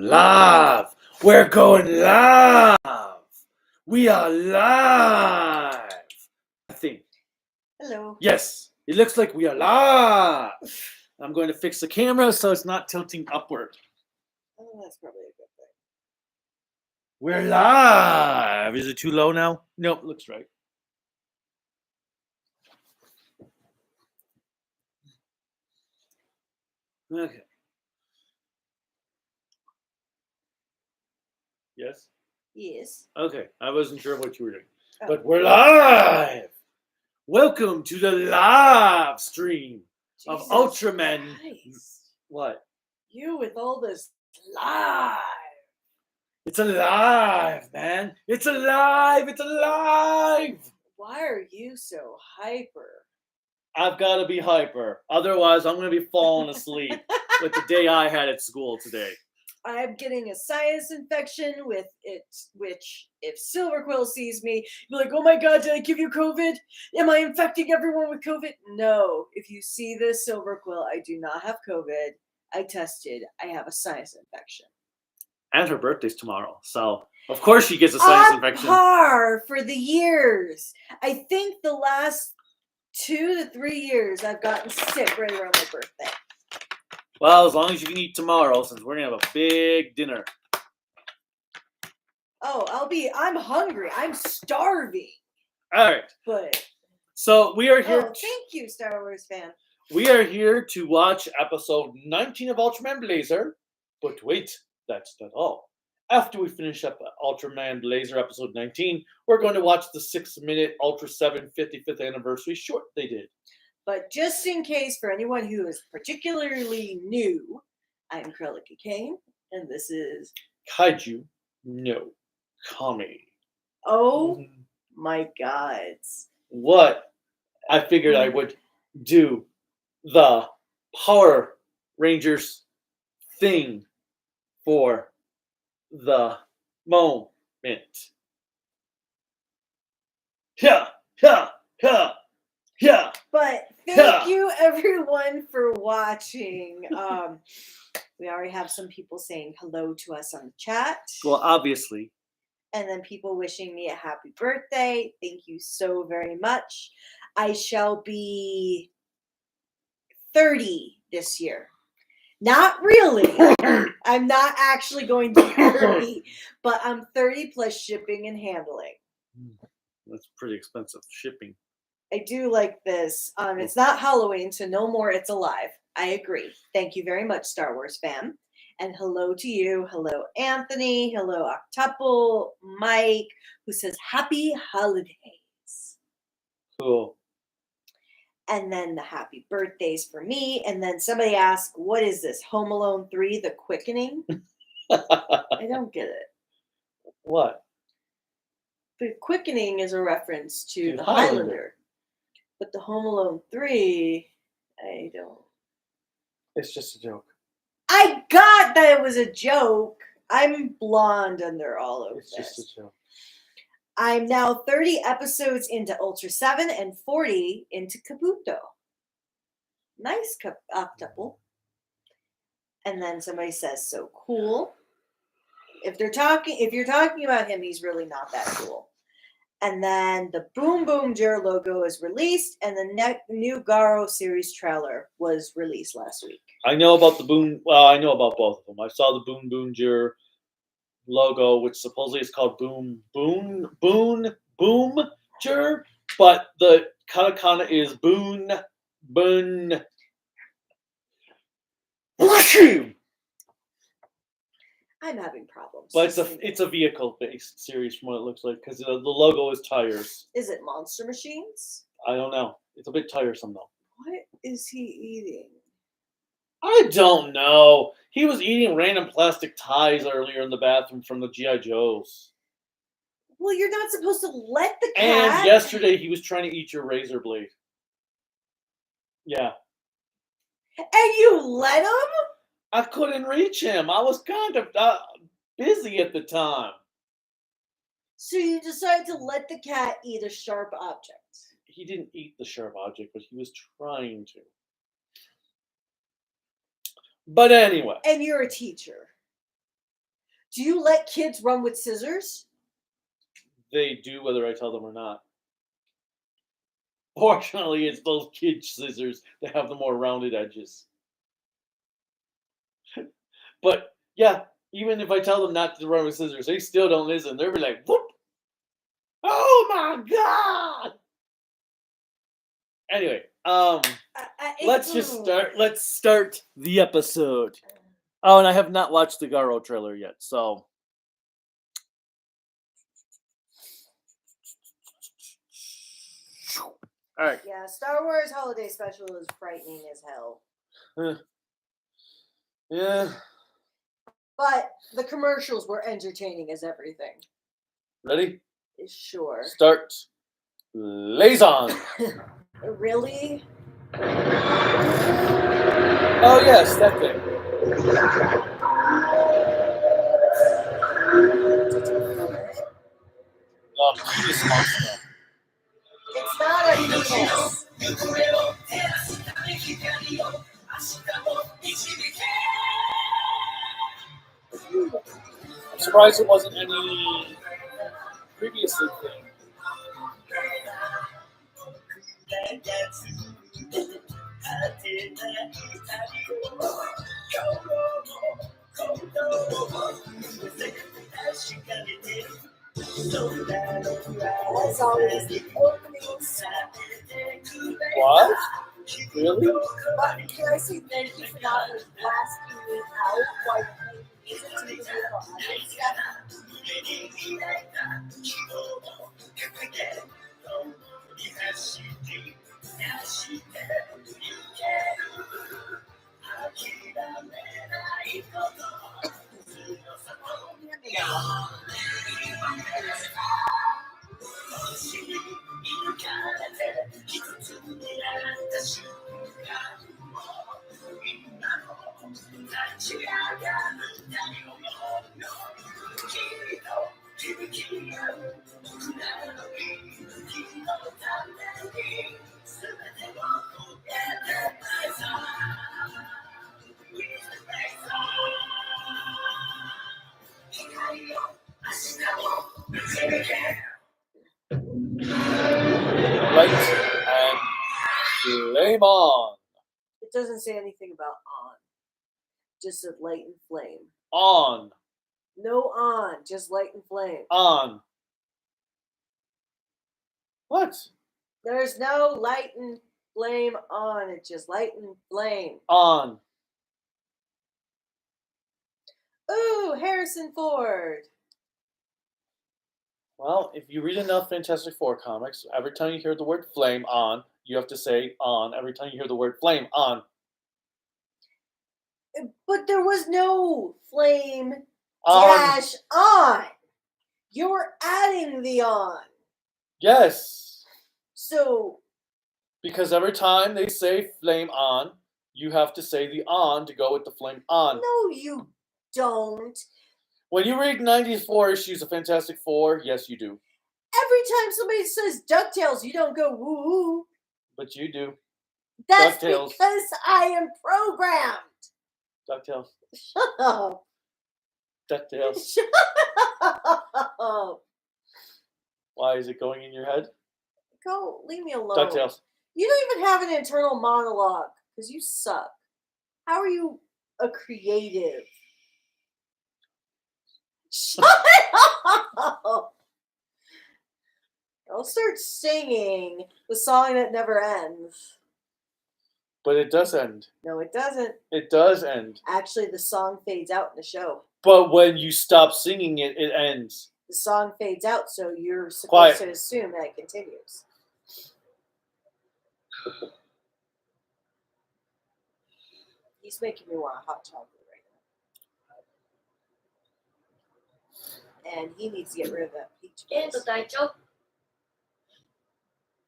Live! We're going live! We are live! I think. Hello. Yes, it looks like we are live! I'm going to fix the camera so it's not tilting upward. Oh, that's probably a good thing. We're live! Is it too low now? Nope, looks right. Okay. Yes? Yes. Okay, I wasn't sure what you were doing. Oh. But we're live! Welcome to the live stream of Jesus Ultraman. Christ. What? You with all this live. It's alive, man. It's alive. It's alive. Why are you so hyper? I've got to be hyper. Otherwise, I'm going to be falling asleep with the day I had at school today. I'm getting a sinus infection with it, which if Silver Quill sees me, be like, oh my god, did I give you COVID? Am I infecting everyone with COVID? No. If you see this, Silver Quill, I do not have COVID. I tested. I have a sinus infection. And her birthday's tomorrow, so of course she gets a sinus infection. Par for the years. I think the last 2 to 3 years I've gotten sick right around my birthday. Well, as long as you can eat tomorrow, since we're gonna have a big dinner. Oh, I'm hungry. I'm starving. All right. But so we are here. Oh, thank you, Star Wars fan. We are here to watch episode 19 of Ultraman Blazar. But wait, that's not all. After we finish up Ultraman Blazar episode 19, we're going to watch the 6-minute UltraSeven 55th anniversary short they did. But just in case, for anyone who is particularly new, I'm Krilliki Kane, and this is Kaiju no Kami. Oh my gods. What? I figured I would do the Power Rangers thing for the moment. Yeah. But thank you everyone for watching. We already have some people saying hello to us on the chat. Well, obviously. And then people wishing me a happy birthday. Thank you so very much. I shall be 30 this year. Not really. I'm not actually going to be 30, but I'm 30 plus shipping and handling. That's pretty expensive shipping. I do like this. It's not Halloween, so no more It's Alive. I agree. Thank you very much, Star Wars fan. And hello to you. Hello, Anthony. Hello, Octuple. Mike, who says happy holidays. Cool. And then the happy birthdays for me. And then somebody asked, what is this? Home Alone 3, The Quickening? I don't get it. What? The Quickening is a reference to the Highlander. But the Home Alone 3, I don't. It's just a joke. I got that it was a joke. I'm blonde under all of this. It's just a joke. I'm now 30 episodes into UltraSeven and 40 into Kabuto. Nice octuple. And then somebody says, so cool. If you're talking about him, he's really not that cool. And then the Boom Boom Jer logo is released, and the new Garo series trailer was released last week. I know about the Boom. Well, I know about both of them. I saw the Boom Boom Jer logo, which supposedly is called Boom Jer, but the katakana is Boon. I'm having problems. But it's a vehicle-based series from what it looks like, because the logo is tires. Is it Monster Machines? I don't know. It's a bit tiresome, though. What is he eating? I don't know. He was eating random plastic ties earlier in the bathroom from the G.I. Joes. Well, you're not supposed to let the cat. And yesterday he was trying to eat your razor blade. Yeah. And you let him? I couldn't reach him. I was kind of busy at the time. So you decided to let the cat eat a sharp object. He didn't eat the sharp object, but he was trying to. But anyway. And you're a teacher. Do you let kids run with scissors? They do, whether I tell them or not. Fortunately, it's those kid scissors that have the more rounded edges. But yeah, even if I tell them not to run with scissors, they still don't listen. They'll be like, whoop! Oh my god! Anyway, let's start the episode. Oh, and I have not watched the Garo trailer yet, so. All right. Yeah, Star Wars Holiday Special is frightening as hell. Yeah. But the commercials were entertaining as everything. Ready? Sure. Start. Blazar. Really? Oh yes, that thing. Penis monster. It's not a penis. I'm surprised it wasn't any previously thing. That's always the opening sound. What? Really? But can I say thank you for not blasting me out while playing music to the vehicle Light and flame on. It doesn't say anything about on. Just a light and flame. On. No on, just light and flame. On. What? There's no light and flame on. It's just light and flame. On. Ooh, Harrison Ford. Well, if you read enough Fantastic Four comics, every time you hear the word flame on, you have to say on. Every time you hear the word flame on. But there was no flame On. dash on. You're adding the on. Yes. So. Because every time they say flame on, you have to say the on to go with the flame on. No, you don't. When you read 94 issues of Fantastic Four, yes, you do. Every time somebody says DuckTales, you don't go woo woo. But you do. That's DuckTales. because I am programmed. DuckTales. Shut up. DuckTales. Shut up. Why is it going in your head? Go, leave me alone. DuckTales. You don't even have an internal monologue because you suck. How are you a creative? Shut up. I'll start singing the song that never ends. But it does end. No, it doesn't. It does end. Actually, the song fades out in the show. But when you stop singing it, it ends. The song fades out, so you're supposed to assume that it continues. He's making me want a hot chocolate right now. And he needs to get rid of that peach.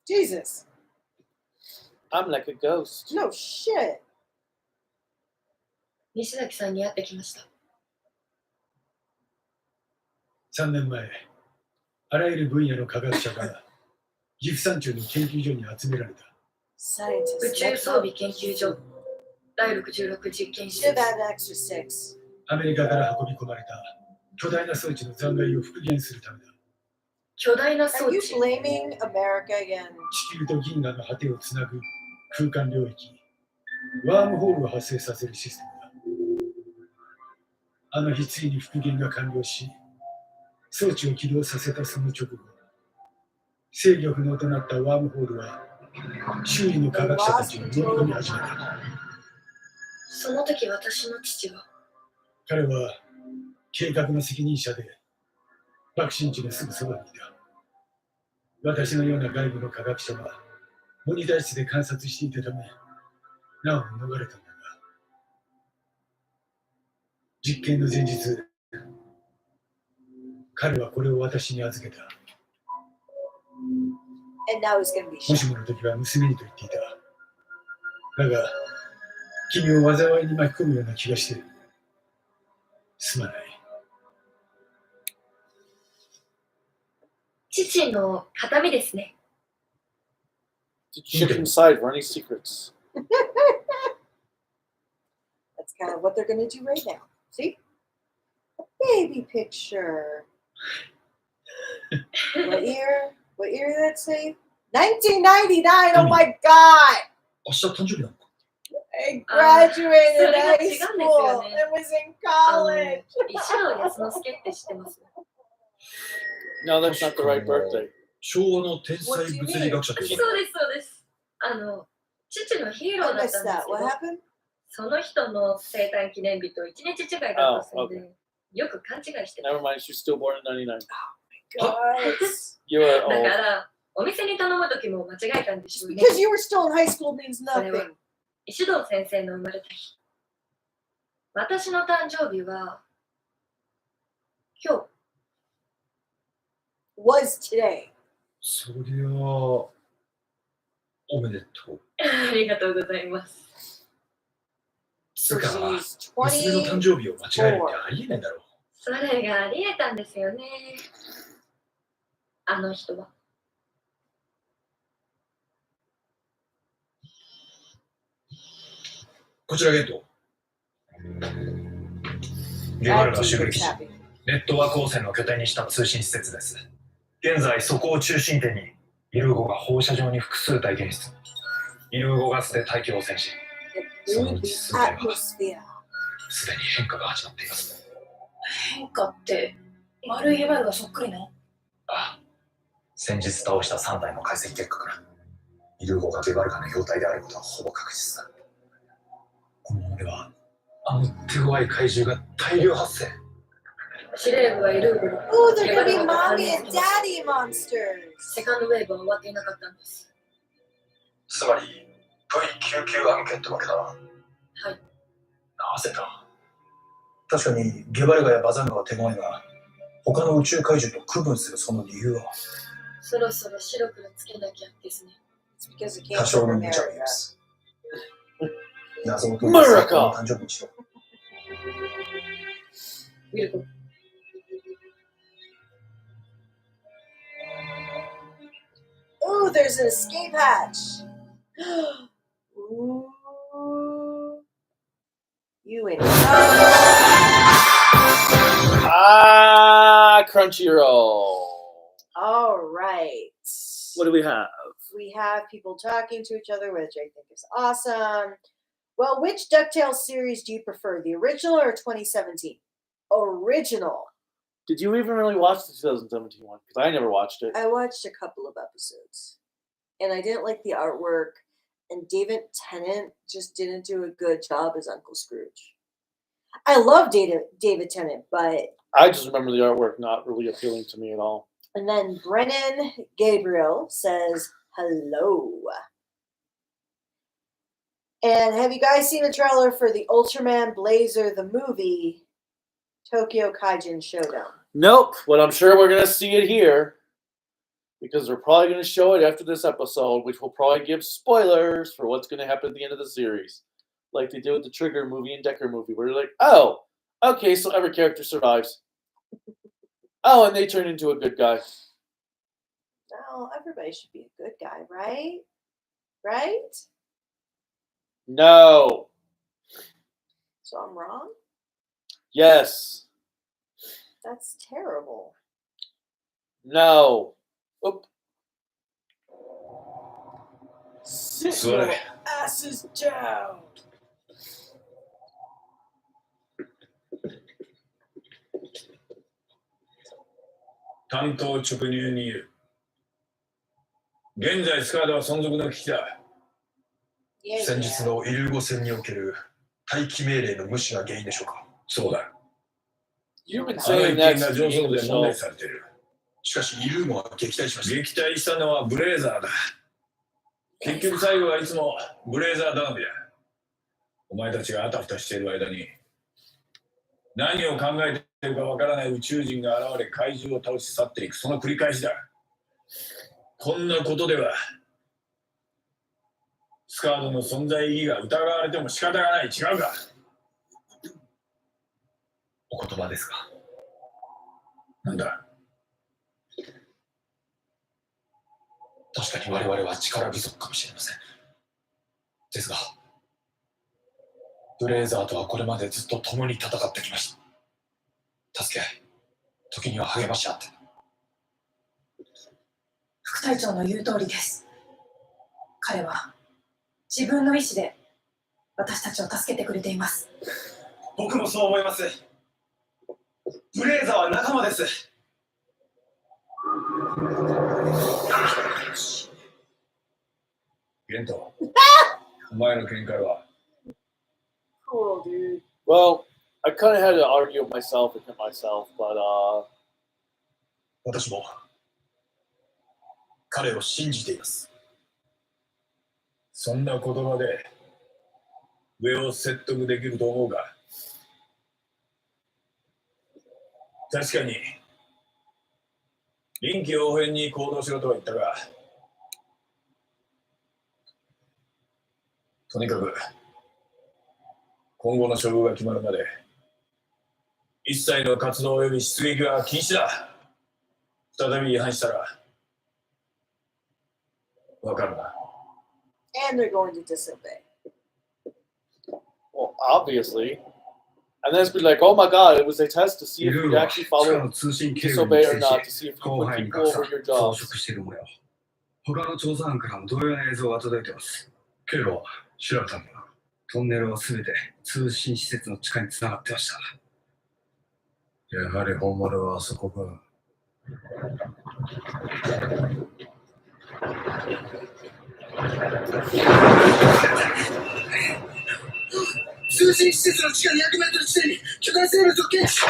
Jesus. I'm like a ghost. No shit. 西崎さんに会ってきました。3年前、あらゆる分野の科学者が岐阜山中の研究所に集められた。宇宙装備研究所第66実験室。アメリカから運び込まれた巨大な装置の残骸を復元するためだ。巨大な装 Are you 置。 blaming America again? 地球と銀河の果てをつなぐ空間領域、ワームホールを発生させるシステムだ。あの日ついに復元が完了し、装置を起動させたその直後、制御不能となったワームホールは周囲の科学者たちを飲み込み始めた。その時私の父は。彼は計画の責任者で爆心地のすぐそばにいた。私のような外部の科学者はモニター室で観察していたため難を逃れたんだが、実験の前日彼はこれを私に預けた。 And now he's going to be も shot. しもの時は娘にと言っていた。だが君を災いに巻き込むような気がしてすまない。父の形見ですね。 Did you check inside for any secrets? That's kind of what they're going to do right now. See? A baby picture. What year? What year did that say? 1999! Oh my god! 明日誕生日なのか。 I graduated Ah, high so school. they I was in あの college. 石野康之助って知ってます？ No, that's not the right birthday. 昭和の天才物理学者とそうです、呼ばれる。そうです。父のヒーロ I ーだった missed んです that. け What ど、 happened? その人の生誕記念日と1日違いだったそうで、よく勘違いしてま Never mind, she's still born in 99. Guys. You are す。だ old. から、お店に頼む時も間違えたんでし Just ょうね。 because you were still in high school means それは nothing. 石堂先生の生まれた日。私の誕生日は、今 Was today. そりゃおめでとう。日。ありがとうございます。つう So か she's 娘の誕 20. 生日を間違えるってありえないだろう。それがありえたんですよね。あの人は。こちらゲート。ゲバルが襲 Acting 撃 was し、 happy. ネットワーク汚染の拠点にした通信施設です。現在、そこを中心点に、イルーゴが放射状に複数体現出。イルーゴガスで大気を汚染し、 It blew So the it's okay. atmosphere. すでに変化が始まっています。変化って丸いゲバルがそっくりな。ああ、先日倒した3体の解析結果から、イルーゴがゲバルガの標体であることはほぼ確実だ。このままでは、あの手強い怪獣が大量発生。司令部はいるぐ Oh, they're gonna be mommy and daddy monsters. セカンドウェーブは終わっていなかったんです。つまり V99 案件ってわけだな。はい。なぜだ。確かにゲバルガやバザンガは手強いが、他の宇宙怪獣と区分するその理由はそろそろ白黒つけなきゃですね。It's because it came 多少 from の無茶 America. です。謎を解いてマラカ最高の誕生日にしろ。ウィルコ。 Oh, there's an escape hatch. Ooh. You in trouble. Ah, Crunchyroll. All right. What do we have? We have people talking to each other, which I think is awesome. Well, which DuckTales series do you prefer, the original or 2017? Original. Did you even really watch the 2017 one? Because I never watched it. I watched a couple of episodes, and I didn't like the artwork, and David Tennant just didn't do a good job as Uncle Scrooge. I love David Tennant, but... I just remember the artwork not really appealing to me at all. And then Brennan Gabriel says, hello. And have you guys seen the trailer for the Ultraman Blazar, the movie, Tokyo Kaijin Showdown? Nope, but I'm sure we're going to see it here. Because they're probably going to show it after this episode, which will probably give spoilers for what's going to happen at the end of the series. Like they did with the Trigger movie and Decker movie, where they're like, oh, okay, so every character survives. Oh, and they turn into a good guy. Well, everybody should be a good guy, right? Right? No. So I'm wrong? Yes. That's terrible. No. Oop. Sit Sorry. your asses down. 単刀直入に言う。現在スカードは存続の危機だ。先日のイルーゴ戦における待機命令の無視が原因でしょうか。そうだ。 You've been あの saying 一 that 件が since 上 the 層 beginning 部 of the で問題 show. されている。しかしイルーゴは撃退しました。撃退したのはブレーザーだ。結局最後はいつもブレーザー頼みだ。お前たちがあたふたしている間に何を考えているかわからない宇宙人が現れ怪獣を倒し去っていく、その繰り返しだ。こんなことではスカードの存在意義が疑われても仕方がない。違うか。お言葉ですか。なんだ。確かに我々は力不足かもしれません。ですが、ブレイザーとはこれまでずっと共に戦ってきました。助け合い、時には励まし合って。副隊長の言う通りです。彼は自分の意志で私たちを助けてくれています。僕もそう思います。ブレイザーは仲間です。ゲント、お前の見解は。 Cool, dude. Well, I kind of had to argue with myself and hit myself, but 私も彼を信じています。そんな言葉で上を説得できると思うか。確かに臨機応変に行動しろとは言ったが、とにかく今後の処遇が決まるまで一切の活動及び出撃は禁止だ。再び違反したらわかるな。 And they're going to disobey. well, obviously. And then it's be like, oh my god, it was a test to see if you'd actually follow, 通信経路 disobey に or 規制 not, to し、 see if you 広 would 範囲に people 格差、 over your 増 jobs. 殖している模様。他の調査班からも同様の映像が届いています。経路は調べたんだな。トンネルはすべて通信施設の地下につながってました。やはり本丸はあそこか。通信施設の地下200メートル地点に巨大生物を検知。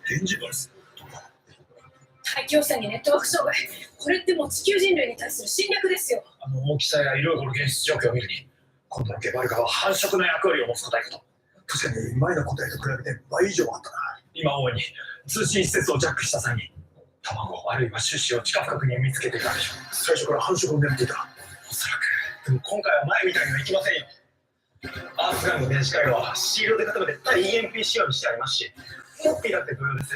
電磁バルス。大気汚染にネットワーク障害。これってもう地球人類に対する侵略ですよ。あの大きさや色々の現実状況を見るに、今度のゲバルガは繁殖の役割を持つ個体かと。確かに前の個体と比べて倍以上あったな。今主に通信施設をジャックした際に、卵あるいは種子を地下深くに見つけていたでしょう。最初から繁殖を狙っていた。おそらく。でも今回は前みたいにはいきませんよ。アースガンの電子回路はシールドで固めて対 EMP 仕様にしてありますし、持っていたって同様です。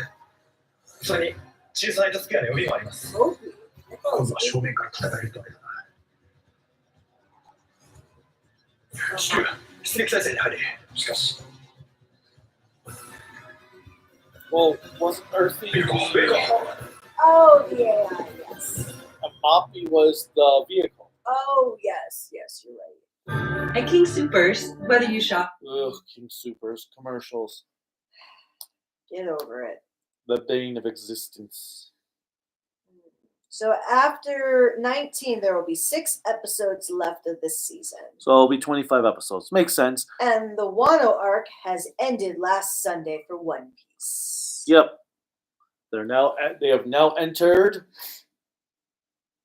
それに小さいタスケアの予備もあります。今度は正面から戦えるってわけだな。地球出撃態勢に入り、しかし Well, wasn't Earthy the Oh, yeah, yes. and Moppy was the vehicle? Oh, yes, yes, you're right. At King Supers, whether you shop Ugh, King Supers commercials, Get over it. the bane of existence. So after 19, there will be 6 episodes left of this season. So it'll be 25 episodes. Makes sense. And the Wano arc has ended last Sunday for One Piece. Yep. They have now entered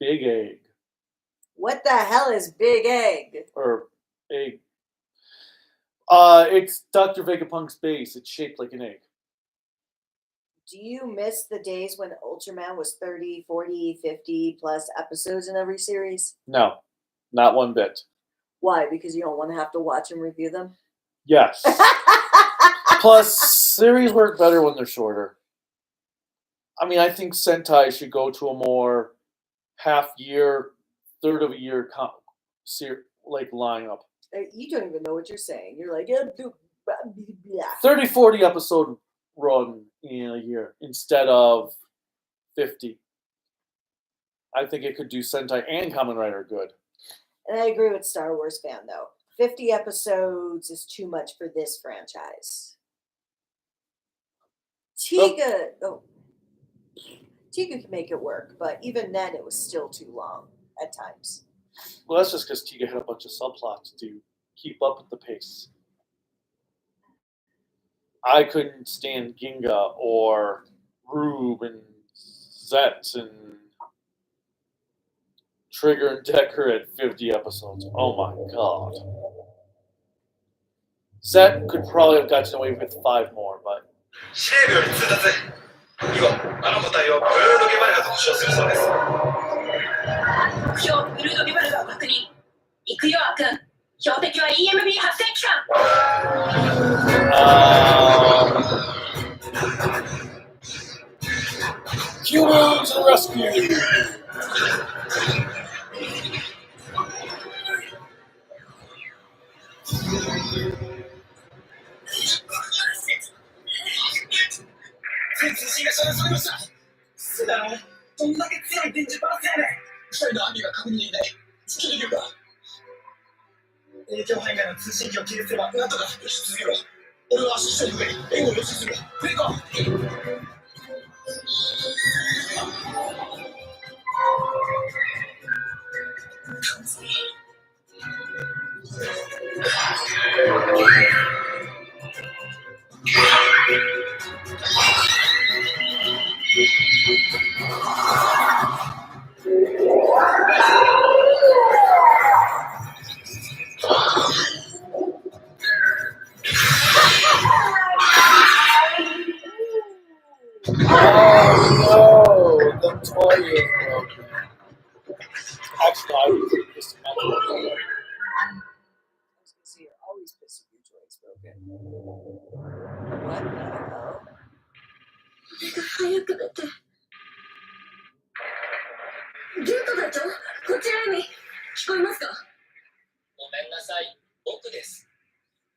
Big Egg. What the hell is Big Egg? Or egg. It's Dr. Vegapunk's base. It's shaped like an egg. Do you miss the days when Ultraman was 30, 40, 50 plus episodes in every series? No, not one bit. Why? Because you don't want to have to watch and review them? Yes. Plus, series work better when they're shorter. I mean, I think Sentai should go to a more half-year, third of a year like lineup. You don't even know what you're saying. You're like, yeah, 30, 40 episode run in a year instead of 50. I think it could do Sentai and Kamen Rider good. And I agree with Star Wars fan though. 50 episodes is too much for this franchise. Tiga can make it work, but even then it was still too long at times. Well, that's just because Tiga had a bunch of subplots to keep up with the pace. I couldn't stand Ginga or Rube and Zet and Trigger and Decker at 50 episodes. Oh my god. Zet could probably have gotten away with 5 more, but. 司令部より通達。以後、あの部隊をブルードゲバルガと呼称するそうです。目標ブルードゲバルガを確認。行くよ、ア君。標的は EMB 発生期間。Humans rescue!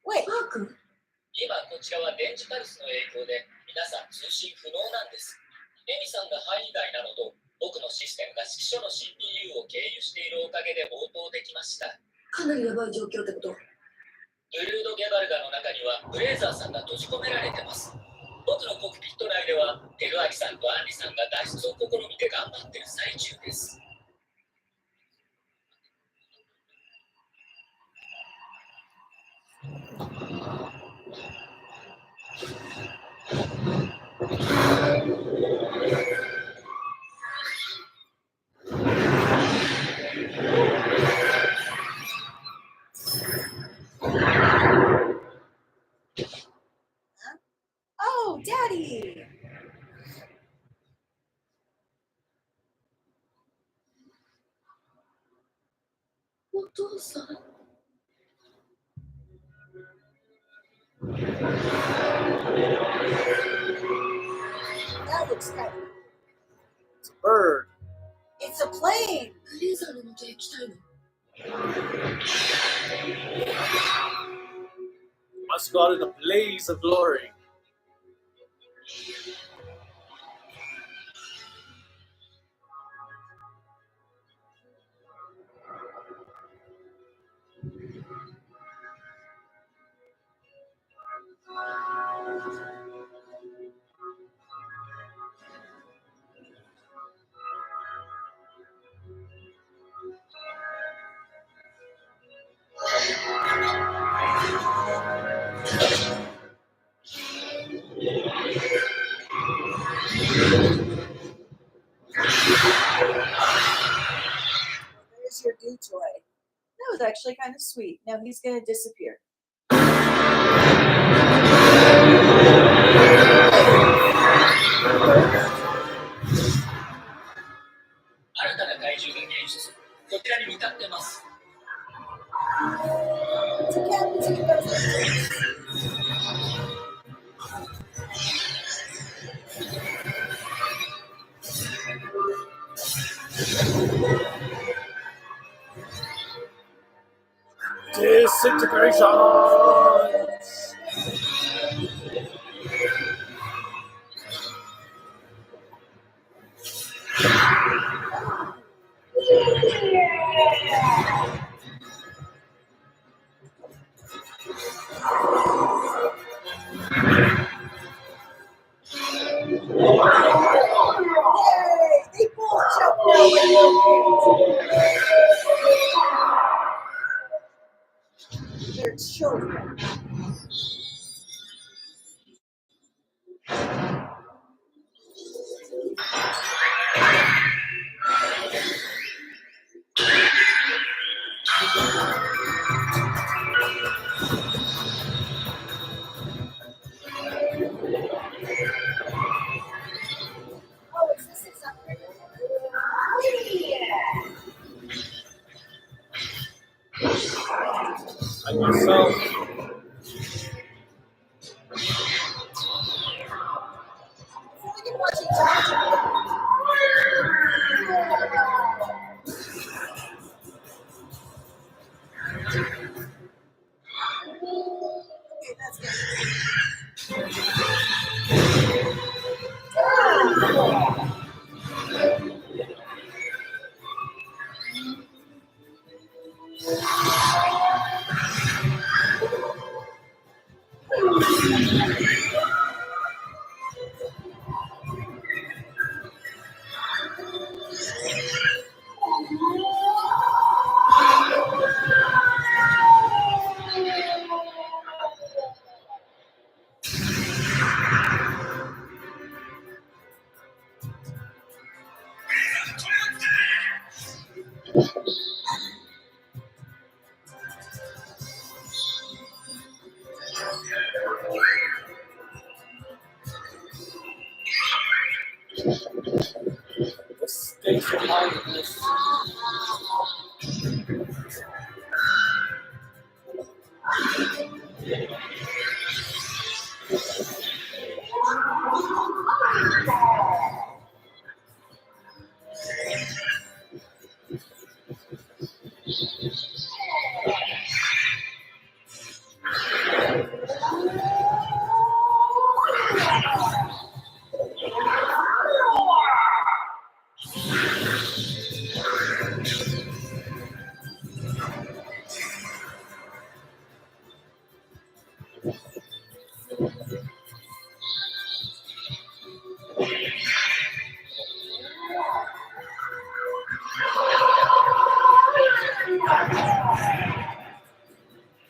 Wait. 今こちらは電磁パルスの影響で皆さん通信不能なんです。エミさんが範囲外なのと僕のシステムが指揮所の CPU を経由しているおかげで応答できました。かなりやばい状況ってこと？ブルードゲバルガの中にはブレーザーさんが閉じ込められてます。僕のコクピット内ではテルアキさんとアンリさんが脱出を試みて頑張ってる最中です。Oh, Daddy! お父さん。That looks kind of. It's a bird. It's a plane! ブレーザーの元へ来たいの。Must go out in a blaze of glory. There's your new toy. That was actually kind of sweet. Now he's going to disappear. 新たな怪獣が現出。こちらに向かってます。Disintegration! They both jumped out. They're children. Oh, is this exactly? And yourself. Okay, that's good. The stakes are high in this.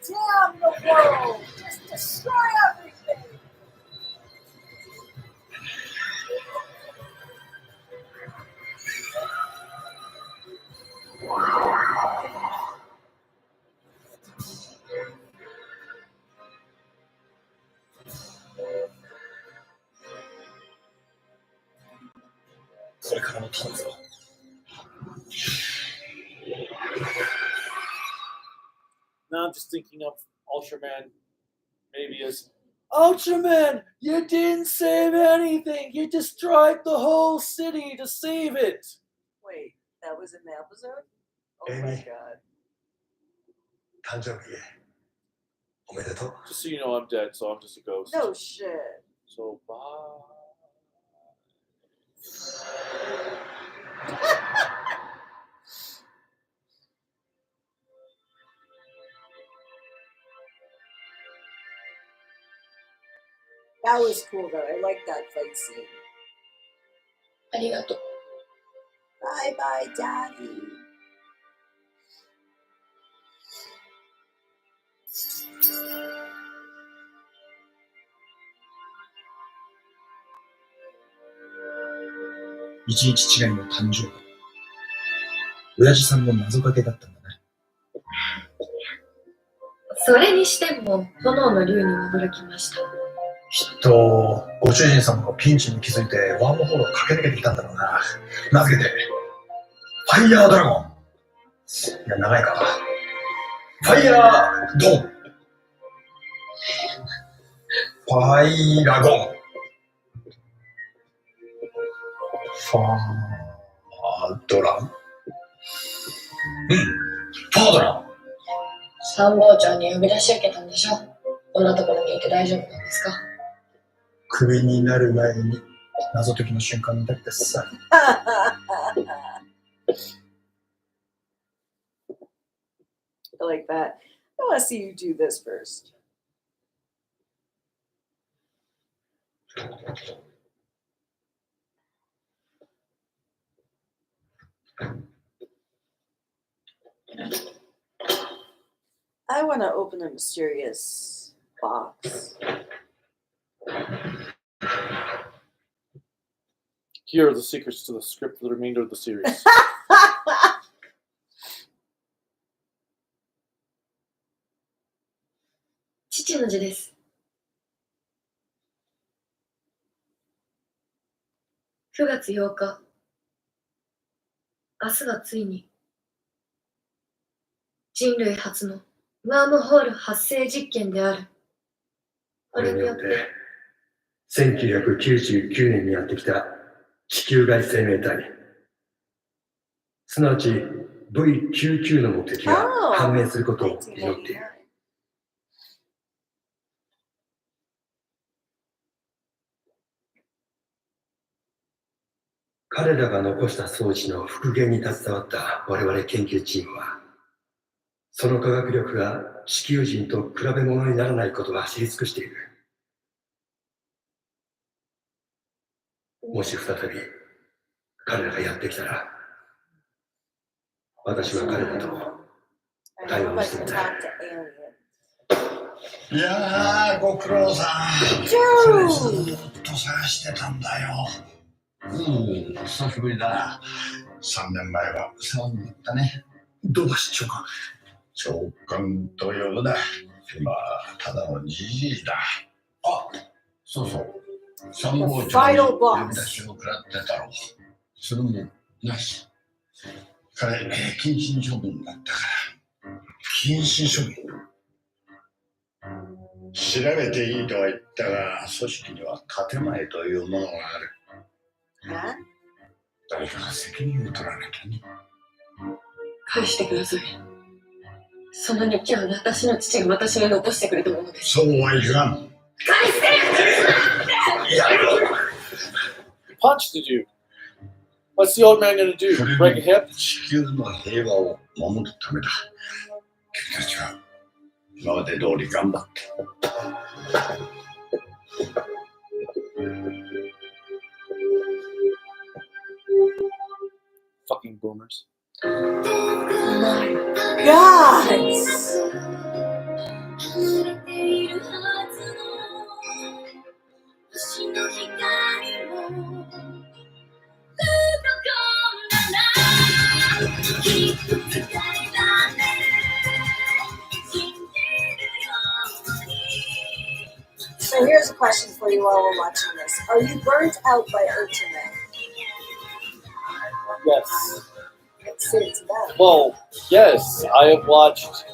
Damn the world! Just destroy everything! Now I'm just thinking of Ultraman maybe as Ultraman, you didn't save anything. You destroyed the whole city to save it. Wait, that was in the episode? Oh Amy. my god. 誕生日おめでとう。 Just so you know, I'm dead, so I'm just a ghost. No shit. So bye. That was cool though. I like that fight scene. ありがとう。 Bye bye, Daddy. One日違いの誕生日。親父さんの謎かけだったんだね。それにしても、炎の竜に驚きました。きっと、ご主人様のピンチに気づいてワームホールを駆け抜けてきたんだろうな。名付けて、ファイヤードラゴン。いや、長いか。ファイヤードン。ファイラゴン。ファードラン。ファードラン。参謀長に呼び出し受けたんでしょ。こんなところにいて大丈夫なんですか？クビになる前に謎解きの瞬間見たくてさ。I like that. I want to see you do this first. I want to open a mysterious box. Here are the secrets to the script for the remainder of the series. 父の字です。9月8日。明日がついに人類初のワームホール発生実験である。これによって1999年にやってきた地球外生命体、すなわち V99 の目的が判明することを祈っている。彼らが残した装置の復元に携わった我々研究チームは、その科学力が地球人と比べ物にならないことが知り尽くしている。もし再び彼らがやってきたら、私は彼らと対話してみたい。いやー、ご苦労さん。ずっと探してたんだよ。久しぶりだな。3年前は世話になったね。どうだ、長官。長官と呼ぶな。今、ただのじじいだ。あ、そうそう。参謀長に呼び出しを食らってたろう。それもなし。彼、謹慎処分だったから。謹慎処分？調べていいとは言ったが、組織には建前というものがある。誰かが責任を取らなきゃね。返してください。その日記は私の父が私に残してくれたものです。そうはいかん。返してPunch to do. What's the old man gonna do? Break a hip? 地球の平和を守るためだ。君たちは今まで通り頑張って。Fucking boomers. My God! So here's a question for you while we're watching this. Are you burnt out by Ultraman? Yes. Let's see it to that. Well, yes, I have watched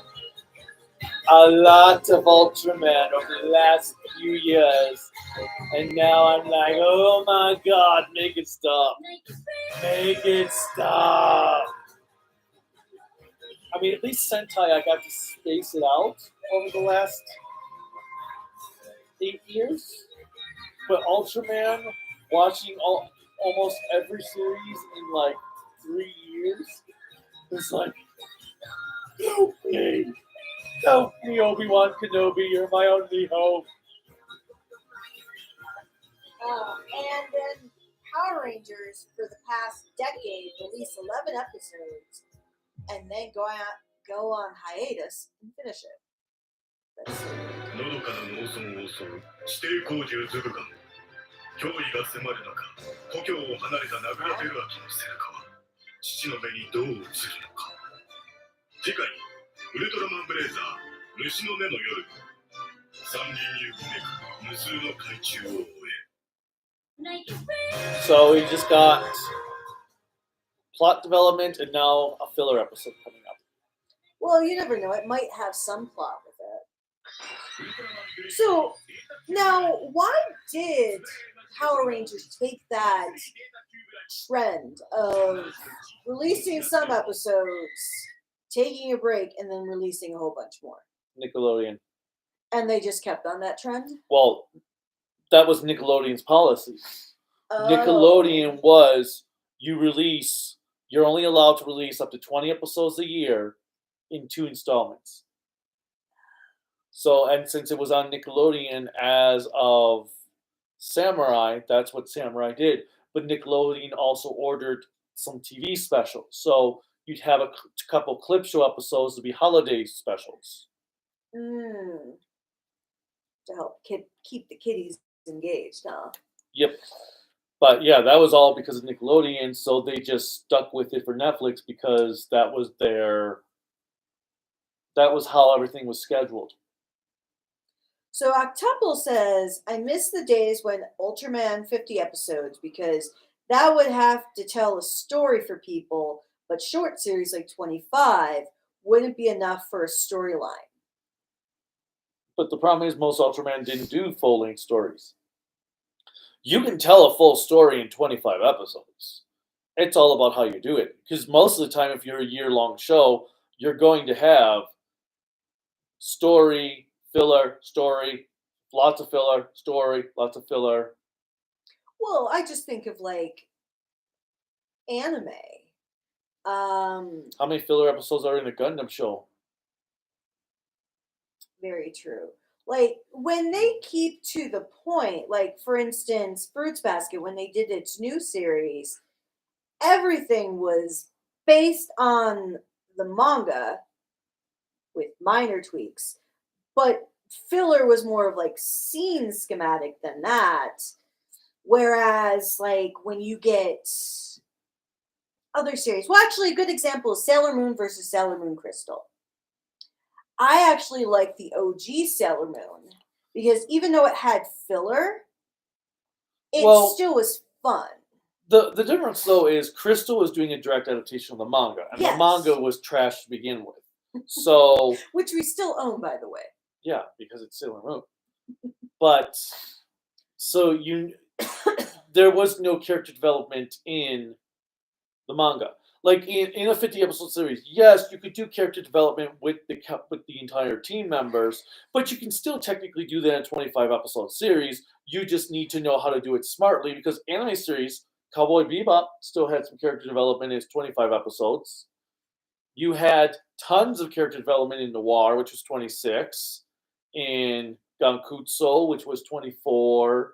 a lot of Ultraman over the last few years, and now I'm like, oh my God, make it stop. Make it stop. I mean, at least Sentai, I got to space it out over the last 8 years. But Ultraman, watching almost every series in like 3 years, it's like, help me. Help me, Obi-Wan Kenobi, you're my only hope. And then Power Rangers for the past decade released 11 episodes and then go on hiatus and finish it. Let's see. のどかな農村を襲う地底工事ズブガン。脅威が迫る中、故郷を離れた名倉輝明の背中は父の目にどう映るのか。次回、ウルトラマンブレイザー虫の根の夜。山林にうごめく無数の海中を追え。So we just got plot development and now a filler episode coming up. Well, you never know. It might have some plot with it. So, now, why did Power Rangers take that trend of releasing some episodes taking a break, and then releasing a whole bunch more. Nickelodeon. And they just kept on that trend? Well, that was Nickelodeon's policy. Oh. Nickelodeon was you're only allowed to release up to 20 episodes a year in 2 installments. So, and since it was on Nickelodeon as of Samurai, that's what Samurai did. But Nickelodeon also ordered some TV specials. So you'd have a couple clip show episodes to be holiday specials. To help keep the kiddies engaged, huh? Yep. But yeah, that was all because of Nickelodeon, so they just stuck with it for Netflix because that was how everything was scheduled. So Octuple says, I miss the days when Ultraman 50 episodes because that would have to tell a story for people, but short series like 25 wouldn't be enough for a storyline. But the problem is most Ultraman didn't do full-length stories. You can tell a full story in 25 episodes. It's all about how you do it. Because most of the time, if you're a year-long show, you're going to have story, filler, story, lots of filler, story, lots of filler. Well, I just think of like anime. How many filler episodes are in a Gundam show? Very true. Like, when they keep to the point, like, for instance, Fruits Basket, when they did its new series, everything was based on the manga with minor tweaks, but filler was more of, like, scene schematic than that. Whereas, like, when you get other series, well, actually, a good example is Sailor Moon versus Sailor Moon Crystal. I actually like the OG Sailor Moon because even though it had filler, it still was fun. The difference, though, is Crystal was doing a direct adaptation of the manga, and the manga was trash to begin with. So, which we still own, by the way. Yeah, because it's Sailor Moon. But so there was no character development in the manga. Like in a 50 episode series, yes, you could do character development with the entire team members, but you can still technically do that in a 25 episode series. You just need to know how to do it smartly because anime series, Cowboy Bebop still had some character development in its 25 episodes. You had tons of character development in Noir, which was 26, in Gankutsu, which was 24,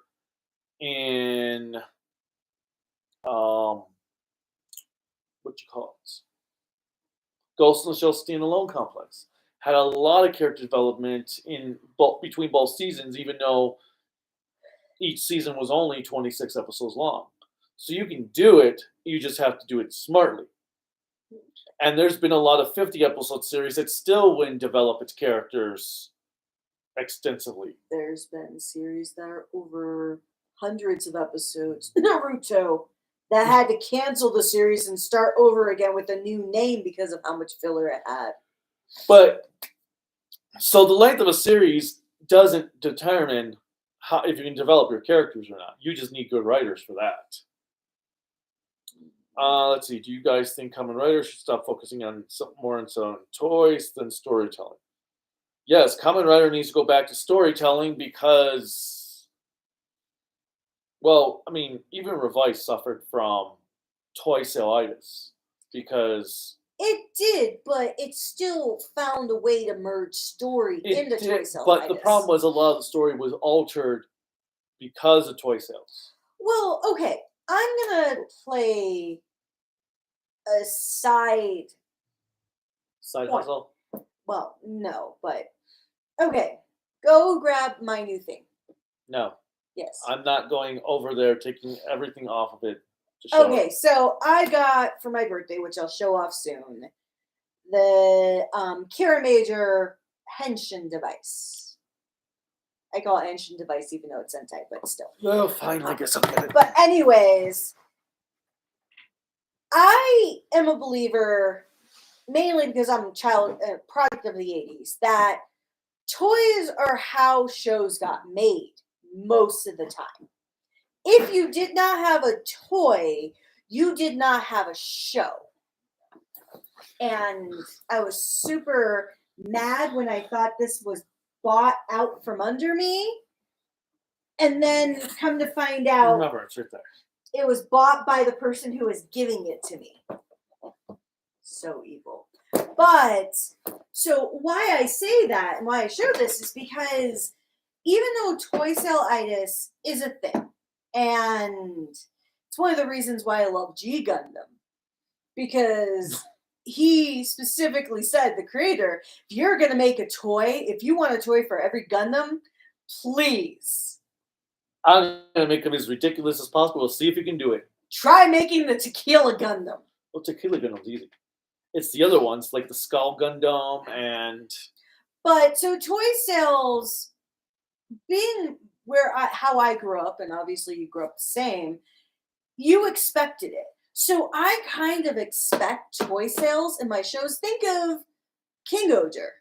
in what you call it? Ghost in the Shell standalone complex had a lot of character development between both seasons, even though each season was only 26 episodes long. So you can do it, you just have to do it smartly. And there's been a lot of 50 episode series that still wouldn't develop its characters extensively. There's been series that are over hundreds of episodes. Naruto, that had to cancel the series and start over again with a new name because of how much filler it had. But so the length of a series doesn't determine if you can develop your characters or not. You just need good writers for that. Let's see. Do you guys think Kamen Rider should stop focusing on more on toys than storytelling? Yes, Kamen Rider needs to go back to storytelling because, well, I mean, even Revice suffered from toy sale-itis because it did, but it still found a way to merge story into toy sale-itis. But the problem was a lot of the story was altered because of toy sales. Well, okay, I'm gonna play a side hustle. Well, no, but okay, go grab my new thing. No. Yes. I'm not going over there, taking everything off of it to show Okay, so I got for my birthday, which I'll show off soon, the Kira Major Henshin device. I call it Henshin device, even though it's Sentai, but still. Oh, fine, I guess I'll get it. But anyways, I am a believer, mainly because I'm a product of the 80s, that toys are how shows got made most of the time. If you did not have a toy, you did not have a show. And I was super mad when I thought this was bought out from under me. And then come to find out, Remember, it's right there. it was bought by the person who was giving it to me. So evil. But, so why I say that and why I show this is because even though toy sale-itis is a thing, and it's one of the reasons why I love G Gundam, because he specifically said, the creator, if you're going to make a toy, if you want a toy for every Gundam, please. I'm going to make them as ridiculous as possible. We'll see if you can do it. Try making the Tequila Gundam. Well, Tequila Gundam's easy. It's the other ones, like the Skull Gundam and... But, so toy sales, being how I grew up, and obviously you grew up the same, you expected it. So I kind of expect toy sales in my shows. Think of King Oger.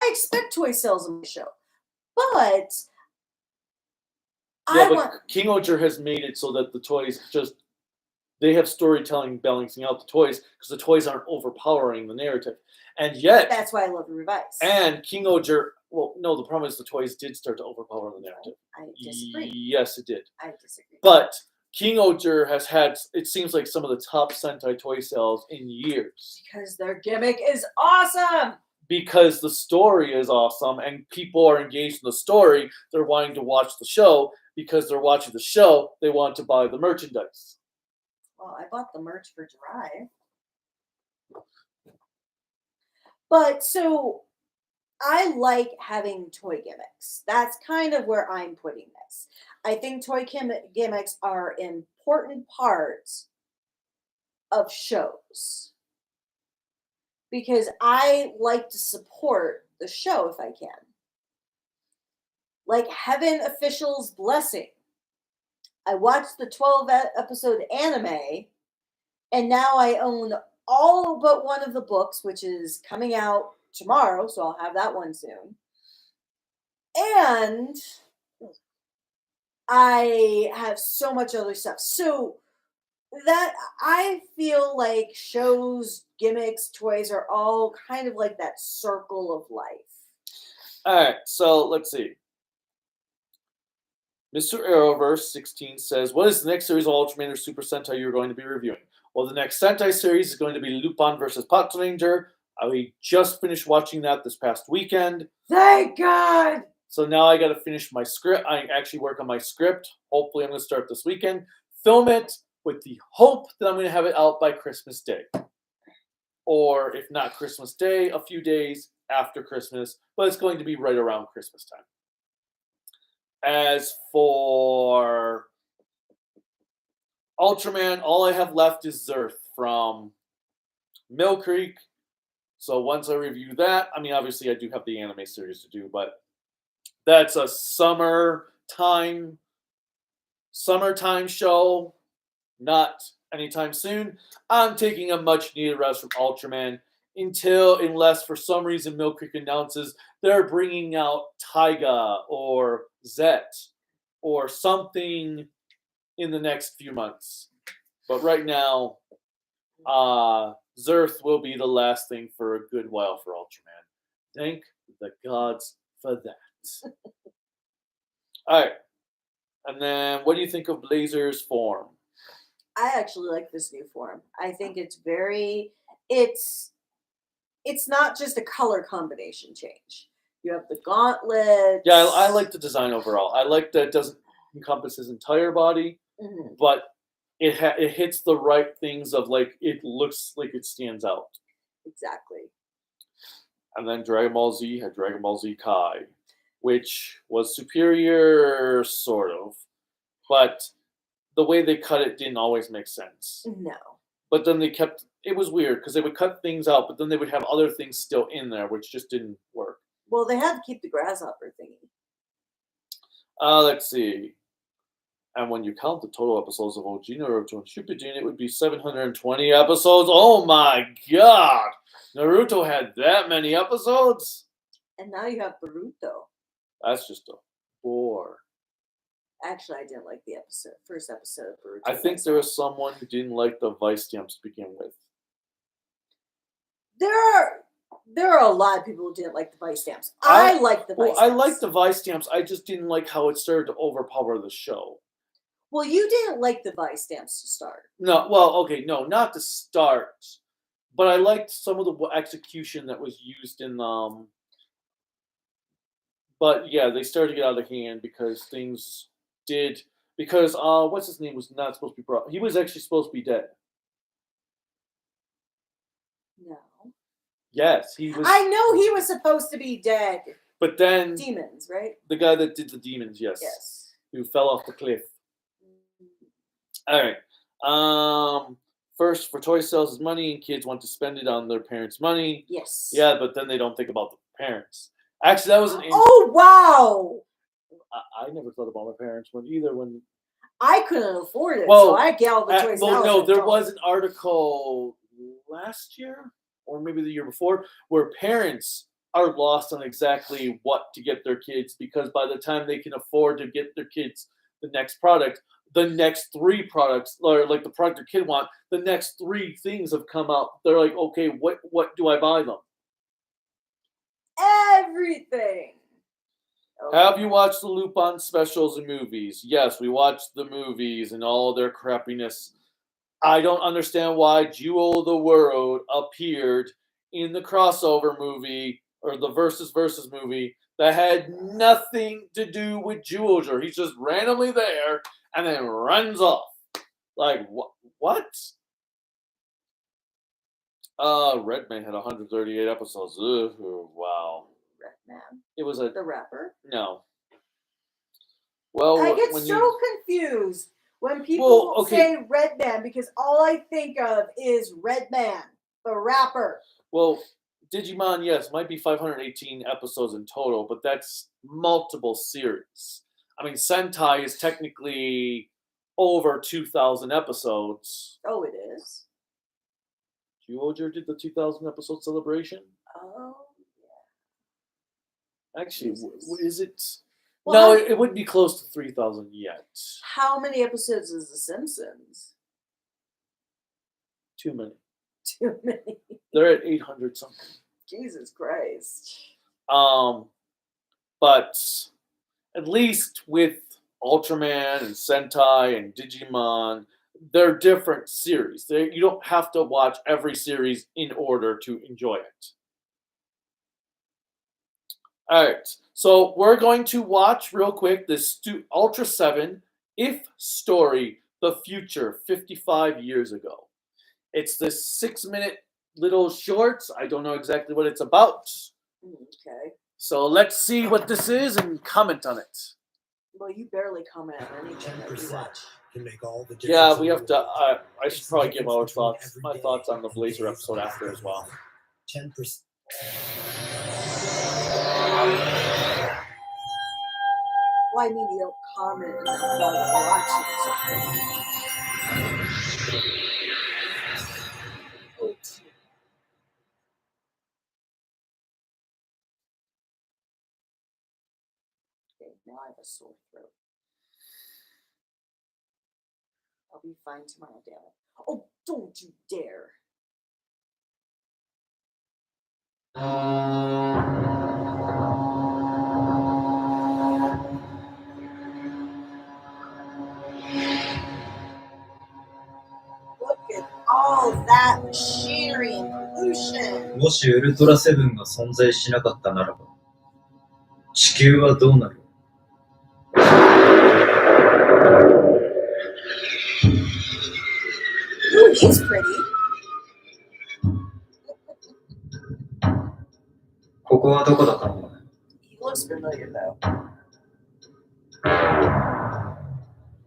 I expect toy sales in my show. But King Oger has made it so that the toys just, they have storytelling balancing out the toys because the toys aren't overpowering the narrative. And yet... That's why I love the revise. And King Oger, well, no, the problem is the toys did start to overpower the narrative. I disagree. Yes, it did. I disagree. But King Oger has had, it seems like, some of the top Sentai toy sales in years. Because their gimmick is awesome! Because the story is awesome and people are engaged in the story, they're wanting to watch the show. Because they're watching the show, they want to buy the merchandise. Well, I bought the merch for Drive. But, so, I like having toy gimmicks. That's kind of where I'm putting this. I think toy gimmicks are an important part of shows. Because I like to support the show if I can. Like Heaven Official's Blessing. I watched the 12-episode anime, and now I own all but one of the books, which is coming out tomorrow, so I'll have that one soon. And I have so much other stuff. So that I feel like shows, gimmicks, toys are all kind of like that circle of life. All right, so let's see. Mr. Arrowverse 16 says, what is the next series of Ultraman or Super Sentai you're going to be reviewing? Well, the next Sentai series is going to be Lupin vs. Patranger. I just finished watching that this past weekend. Thank God! So now I got to finish my script. I actually work on my script. Hopefully I'm going to start this weekend. Film it with the hope that I'm going to have it out by Christmas Day. Or if not Christmas Day, a few days after Christmas. But it's going to be right around Christmas time. As for Ultraman, all I have left is Zerth from Mill Creek. So once I review that, I mean, obviously I do have the anime series to do, but that's a summertime show, not anytime soon. I'm taking a much needed rest from Ultraman unless for some reason Mill Creek announces they're bringing out Taiga or Zet or something in the next few months. But right now, Zerth will be the last thing for a good while for Ultraman. Thank the gods for that. Alright. And then, what do you think of Blazar's form? I actually like this new form. I think it's it's not just a color combination change. You have the gauntlets. Yeah, I like the design overall. I like that it doesn't encompass his entire body, but it hits the right things of like it looks like it stands out. Exactly. And then Dragon Ball Z had Dragon Ball Z Kai, which was superior, sort of, but the way they cut it didn't always make sense. No. But then it was weird because they would cut things out, but then they would have other things still in there, which just didn't work. Well, they had to keep the grasshopper thingy. Let's see. And when you count the total episodes of OG Naruto and Shippuden, it would be 720 episodes. Oh my god! Naruto had that many episodes? And now you have Boruto. That's just a bore. Actually, I didn't like the first episode of Boruto. I think there was someone who didn't like the vice stamps to begin with. There are a lot of people who didn't like the vice stamps. I like the vice stamps. I like the vice stamps. I just didn't like how it started to overpower the show. Well, you didn't like the vice stamps to start. No, well, okay, no, not to start. But I liked some of the execution that was used in but yeah, they started to get out of hand because things did because what's his name was not supposed to be brought. He was actually supposed to be dead. No. Yes, he was. I know he was supposed to be dead. But then demons, right? The guy that did the demons, yes. Yes. Who fell off the cliff. All right. First, for toy sales is money, and kids want to spend it on their parents' money. Yes. Yeah, but then they don't think about the parents. Actually, that was an. Oh wow! I never thought about my parents either. When I couldn't afford it, so I get all the toys. Well, no, there was an article last year, or maybe the year before, where parents are lost on exactly what to get their kids because by the time they can afford to get their kids the next product, the next 3 products, or like the product their kid want, the next 3 things have come out. They're like, okay, what do I buy them? Everything. Have you watched the Lupin specials and movies? Yes, we watched the movies and all their crappiness. I don't understand why Jewel of the World appeared in the crossover movie or the versus movie that had nothing to do with Jewelry. He's just randomly there and then runs off. Like, what? Redman had 138 episodes. Ugh, wow. Redman? It was the rapper? No. Well, I get so confused when people say Redman because all I think of is Redman, the rapper. Well, Digimon, yes, might be 518 episodes in total, but that's multiple series. I mean, Sentai is technically over 2,000 episodes. Oh, it is? Zyuohger did the 2,000 episode celebration? Oh, yeah. Actually, is it? Well, no, it wouldn't be close to 3,000 yet. How many episodes is The Simpsons? Too many. Too many. They're at 800 something. Jesus Christ. But at least with Ultraman and Sentai and Digimon, they're different series. You don't have to watch every series in order to enjoy it. All right, so we're going to watch real quick this UltraSeven If Story, The Future, 55 years ago. It's this 6-minute little shorts. I don't know exactly what it's about. Okay. So let's see what this is and comment on it. Well, you barely comment on anything. 10% can make all the difference. Yeah, we have to. I should probably give my thoughts on the Blazar episode after as well. 10%. Well, I mean, you don't comment while watching something. Okay, now I have a sore throat. I'll be fine tomorrow, damn it. Oh, don't you dare. Look at all that machinery and pollution. もしウルトラセブンが存在しなかったならば、地球はどうなる? Ooh, he's pretty. ここはどこだと思う? He looks familiar though.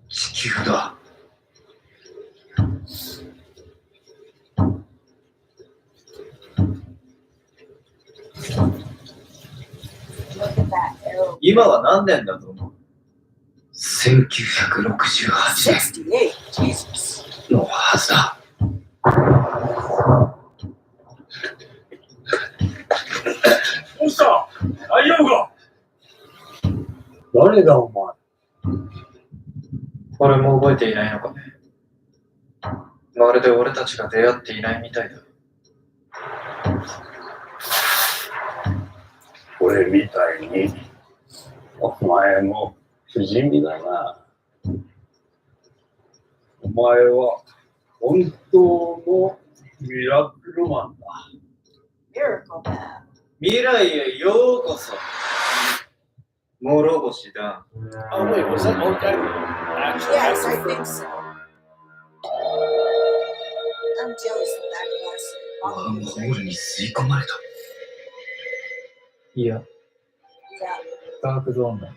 地球だ. Look at that arrow. 今は何年だと思う? 1968年. 68, Jesus. のはずだ. どうした大丈夫か誰だお前? 俺も覚えていないのかね。まるで俺たちが出会っていないみたいだ。俺みたいに。お前も不死身だな。お前は本当のミラクルマンだ。Miracle Man. 未来へようこそ。諸星だ。Oh wait, was that old guy actually? Yes, I think so. I'm jealous of that guy. ホールに吸い込まれた。いや、 Yeah. ダークゾーンだ。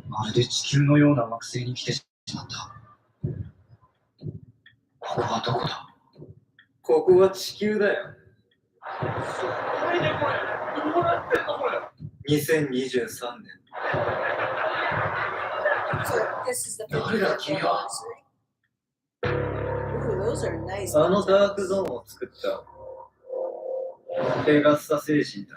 まるで地球のような惑星に来てしまった。ここはどこだ？ここは地球だよ。2023年。So this is the 50th anniversary. Ooh, those are nice. あのダークゾーンを作ったペガッサ星人だ。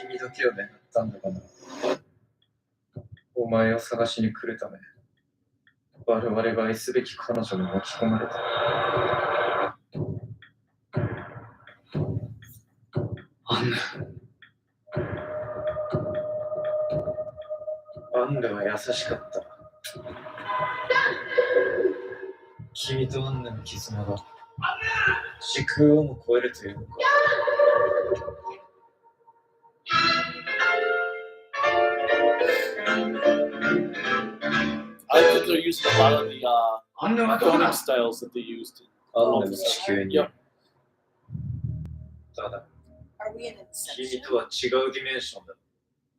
君だけを狙ったんだかな。お前を探しに来るため、我々が愛すべき彼女に巻き込まれた。アンナは優しかった。君とアンナの絆が時空をも超えるというのか。I think they're using a lot of the cloning styles that they used. アンナの地球に。 Yep. ただ、 Are we in 君 Inception? とは違うディメンションだ。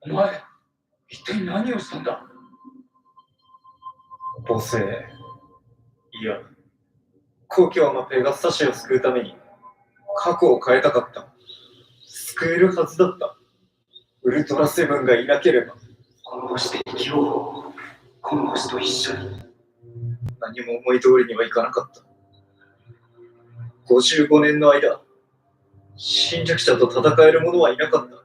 お前、一体何をしたんだ？母性。いや、故郷のペガッサ氏を救うために過去を変えたかった。救えるはずだった。ウルトラセブンがいなければ。この星で生きよう。この星と一緒に。何も思い通りにはいかなかった。55年の間、侵略者と戦える者はいなかった。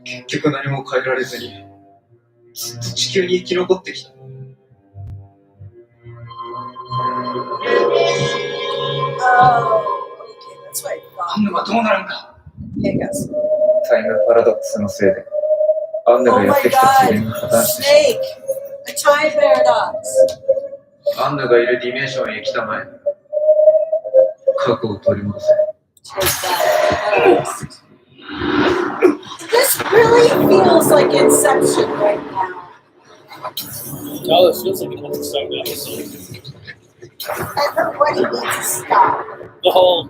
結局何も変えられずに、ずっと地球に生き残ってきた。Oh, okay, that's what I thought. アンナはどうなるんだ？ Pegasus. タイムパラドックスのせいで、アンナ Oh がやっ my てきた次元が破綻してし God! Snake! A time paradox! まう。アンナがいるディメンションへ来たまえ。過去を取り戻せ。 Take that. This really feels like Inception right now. Oh, this feels like an Ultra-Seven episode. Everybody needs to stop. The whole.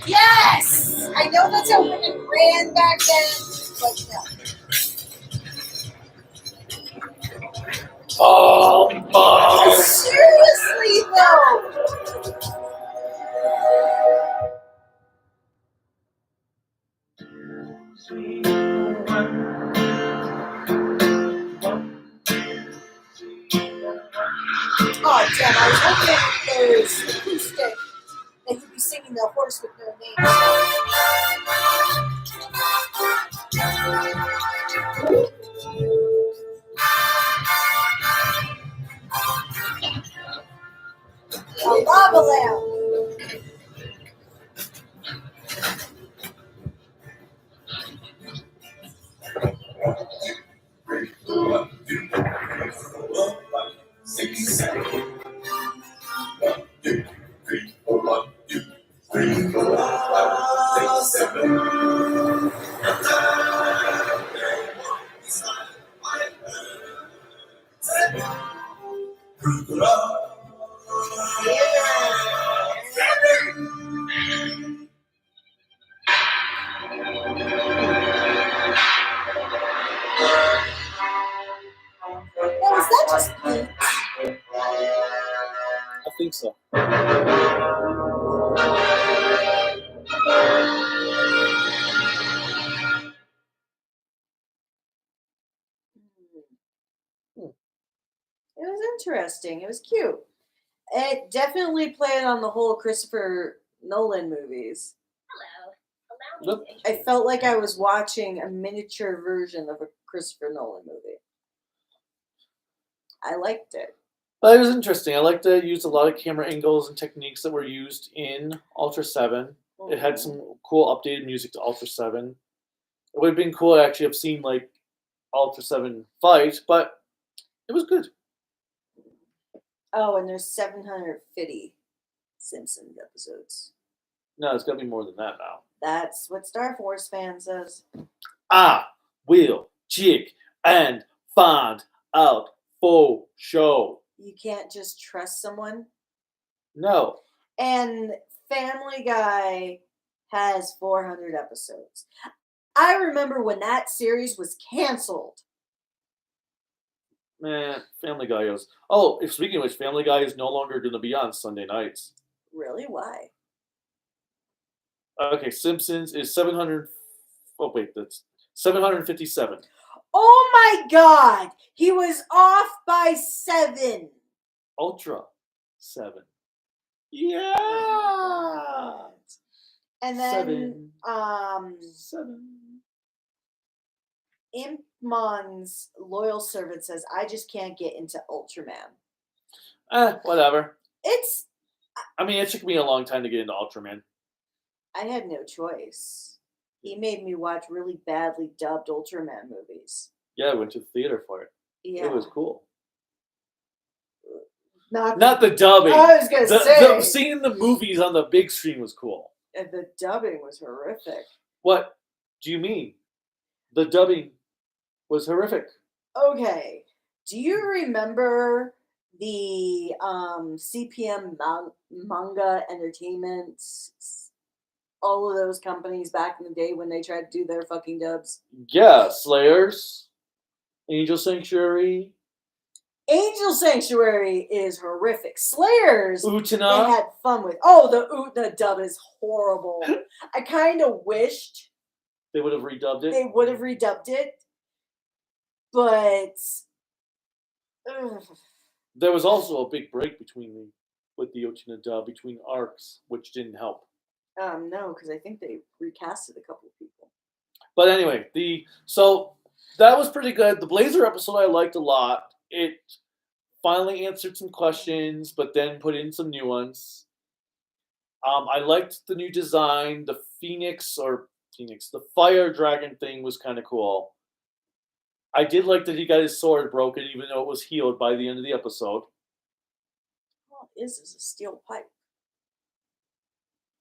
Yes! I know that's how women ran back then, but no. Oh, Seriously, though! Oh, damn, I was hoping there's acoustic that you'd be singing the horse with no name. A lava lamp. Now, is that just me? I think so. It was interesting. It was cute. It definitely played on the whole Christopher Nolan movies. Hello. Allow me to I felt like I was watching a miniature version of a Christopher Nolan movie. I liked it. But it was interesting. I liked that it used a lot of camera angles and techniques that were used in UltraSeven. It had some cool updated music to UltraSeven. It would have been cool to actually have seen like UltraSeven fight, but it was good. Oh, and there's 750 Simpsons episodes. No, it's gonna be more than that now. That's what Star Force fan says. I will check and find out for sure. You can't just trust someone. No. And Family Guy has 400 episodes. I remember when that series was canceled. Man, Family Guy is. Oh, if speaking of which, Family Guy is no longer going to be on Sunday nights. Really? Why? Okay, Simpsons is 700. Oh wait, that's 757. Oh my God! He was off by 7. UltraSeven. Yeah. And then 7. Impmon's loyal servant says, "I just can't get into Ultraman." Whatever. It's. I mean, it took me a long time to get into Ultraman. I had no choice. He made me watch really badly dubbed Ultraman movies. Yeah, I went to the theater for it. Yeah. It was cool. Not the dubbing. I was gonna say seeing the movies on the big screen was cool. And the dubbing was horrific. What do you mean? The dubbing was horrific. Okay. Do you remember the CPM Manga Entertainment? All of those companies back in the day when they tried to do their fucking dubs? Yeah, Slayers, Angel Sanctuary. Angel Sanctuary is horrific. Slayers, Utena. they had fun with. Oh, the dub is horrible. I kind of wished they would have redubbed it. They would have redubbed it, but there was also a big break with the Utena dub between arcs, which didn't help. No, because I think they recasted a couple of people. But anyway, so that was pretty good. The Blazar episode I liked a lot. It finally answered some questions, but then put in some new ones. I liked the new design. The the fire dragon thing was kind of cool. I did like that he got his sword broken, even though it was healed by the end of the episode. What is this? A steel pipe?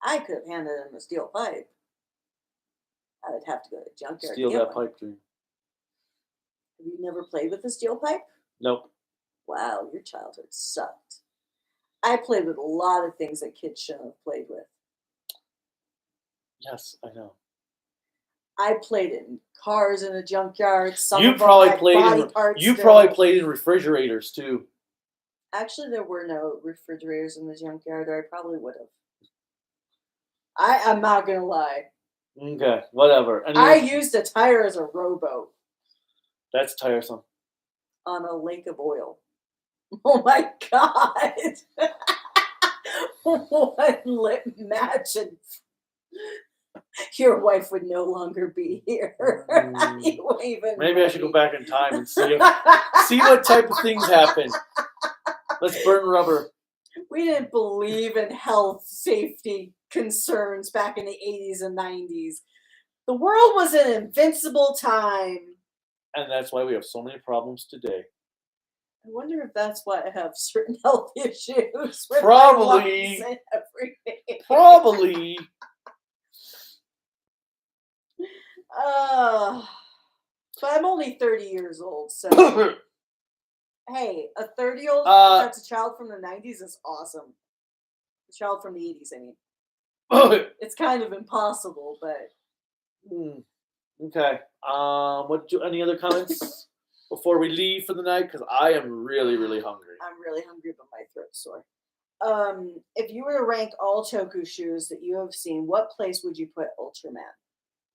I could have handed him a steel pipe. I would have to go to the junkyard. Steal to get that one. pipe dream. Have you never played with a steel pipe? Nope. Wow, your childhood sucked. I played with a lot of things that kids shouldn't have played with. Yes, I know. I played in cars in a junkyard. You probably played in refrigerators too. Actually, there were no refrigerators in the junkyard, or I probably would have. I'm not gonna lie. Okay, whatever. Anyway, I used a tire as a rowboat. That's tiresome. On a lake of oil. Oh my God. One lit match and your wife would no longer be here. Maybe I should go back in time and see what type of things happen. Let's burn rubber. We didn't believe in health safety concerns back in the 80s and 90s. The world was an invincible time. And that's why we have so many problems today. I wonder if that's why I have certain health issues. With Probably. My lungs and everything. Probably. But I'm only 30 years old, so hey, a 30-year-old that's a child from the 90s is awesome. A child from the 80s, I mean. It's kind of impossible, but okay. Any other comments before we leave for the night? Because I am really, really hungry. I'm really hungry, but my throat's sore. If you were to rank all Toku shoes that you have seen, what place would you put Ultraman?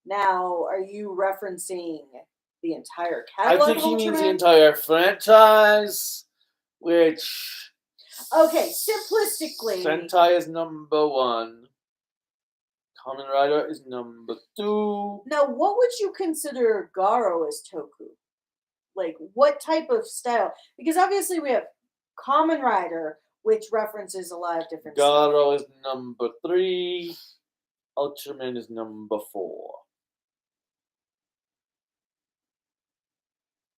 Now, are you referencing the entire catalog? I think he means the entire franchise, which... Okay, simplistically... Sentai is number 1. Kamen Rider is number 2. Now, what would you consider Garo as Toku? Like, what type of style? Because obviously we have Kamen Rider, which references a lot of different stuff. Garo is number 3. Ultraman is number 4.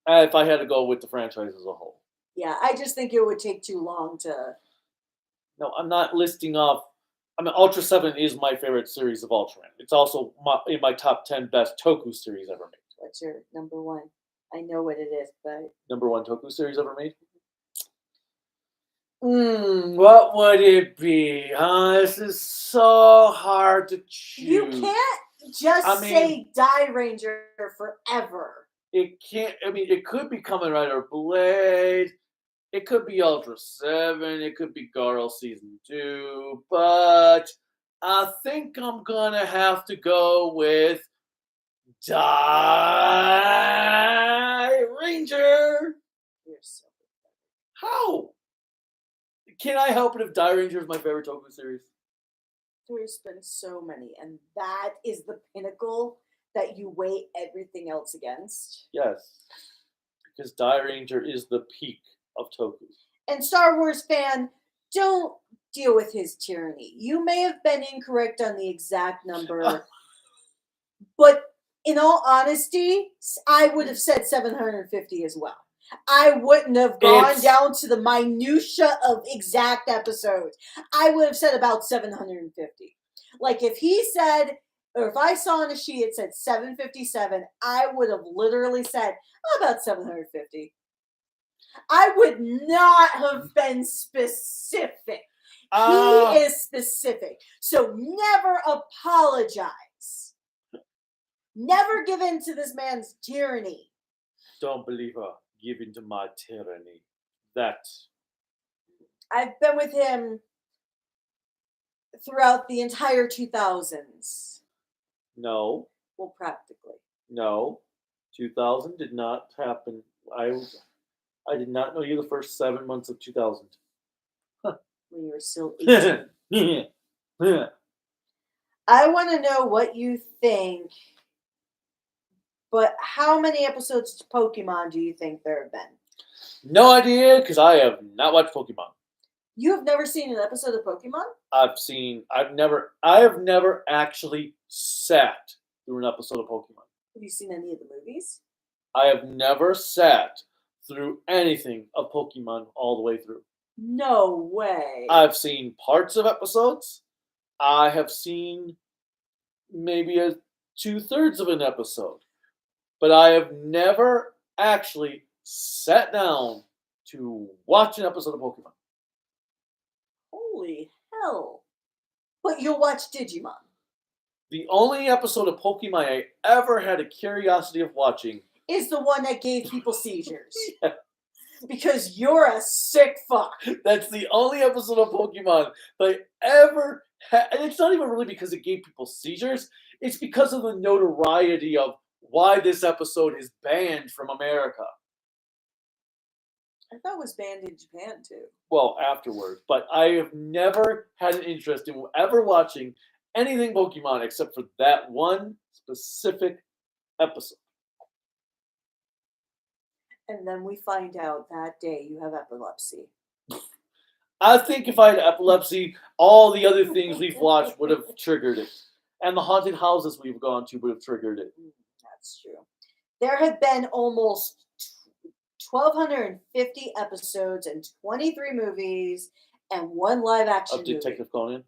If I had to go with the franchise as a whole. Yeah, I just think it would take too long to. No, I'm not listing off. I mean, UltraSeven is my favorite series of Ultraman. It's also in my top 10 best Toku series ever made. What's your number 1? I know what it is, but. Number 1 Toku series ever made? What would it be? This is so hard to choose. You can't just say Die Ranger forever. It can't. I mean, it could be Kamen Rider Blade. It could be UltraSeven. It could be Garo Season 2. But I think I'm going to have to go with Die Ranger. You're so How? Can I help it if Die Ranger is my favorite Toku series? There's been so many, and that is the pinnacle that you weigh everything else against. Yes. Because Die Ranger is the peak of Toku. And Star Wars fan, don't deal with his tyranny. You may have been incorrect on the exact number, but in all honesty, I would have said 750 as well. I wouldn't have gone down to the minutia of exact episodes. I would have said about 750. Like if he said, or if I saw on a sheet it said 757, I would have literally said about 750. I would not have been specific. He is specific. So never apologize. Never give in to this man's tyranny. Don't believe her. Give in to my tyranny. That. I've been with him throughout the entire 2000s. No. Well, practically. No. 2000 did not happen. I did not know you the first 7 months of 2000. When you were still 18. I want to know what you think, but how many episodes of Pokemon do you think there have been? No idea, because I have not watched Pokemon. You have never seen an episode of Pokemon? I have never actually sat through an episode of Pokemon. Have you seen any of the movies? I have never sat through anything of Pokemon all the way through. No way. I've seen parts of episodes. I have seen maybe 2/3 of an episode. But I have never actually sat down to watch an episode of Pokemon. Holy hell. But you'll watch Digimon. The only episode of Pokemon I ever had a curiosity of watching is the one that gave people seizures. Yeah. Because you're a sick fuck. That's the only episode of Pokemon that I ever had. And it's not even really because it gave people seizures. It's because of the notoriety of why this episode is banned from America. I thought it was banned in Japan too. Well, afterwards. But I have never had an interest in ever watching anything Pokemon except for that one specific episode. And then we find out that day you have epilepsy. I think if I had epilepsy, all the other things we've watched would have triggered it. And the haunted houses we've gone to would have triggered it. That's true. There have been almost 1,250 episodes and 23 movies and 1 live action Of Detective Conan?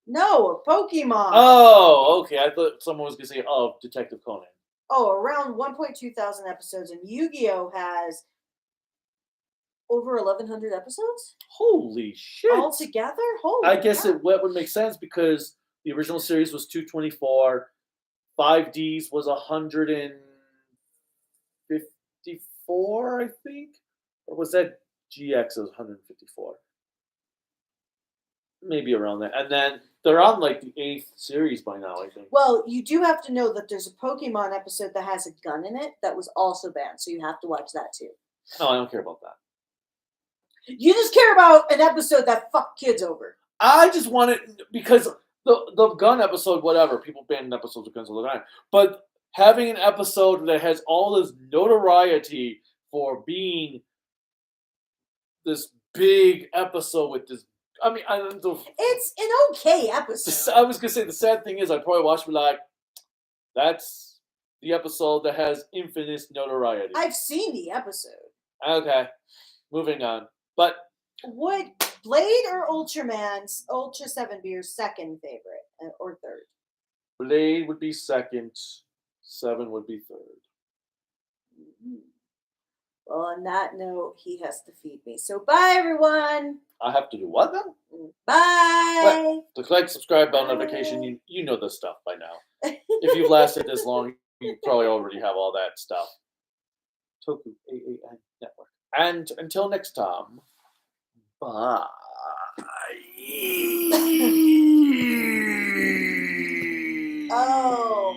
No, of Pokemon. Oh, okay. I thought someone was going to say, of Detective Conan. Oh, around 1.2 thousand episodes, and Yu-Gi-Oh! Has over 1,100 episodes? Holy shit. Altogether? Holy I guess cow. it would make sense because the original series was 224, 5Ds was 154, I think? Or was that GX was 154? Maybe around that. And then they're on like the 8th series by now, I think. Well, you do have to know that there's a Pokemon episode that has a gun in it that was also banned, so you have to watch that too. No, I don't care about that. You just care about an episode that fucked kids over. I just want it because the gun episode, whatever, people ban episodes of guns all the time. But having an episode that has all this notoriety for being this big episode with this. I mean, I don't know. It's an okay episode. I was gonna say the sad thing is I probably watched it like that's the episode that has infinite notoriety. I've seen the episode. Okay, moving on. But would Blade or Ultraman's UltraSeven be your second favorite or third? Blade would be second. 7 would be third. Mm-hmm. Well, on that note, he has to feed me. So bye, everyone. I have to do what then? Bye. Well, the like, subscribe, bell notification. You know this stuff by now. If you've lasted this long, you probably already have all that stuff. Toku AAN Network. And until next time, bye. Oh.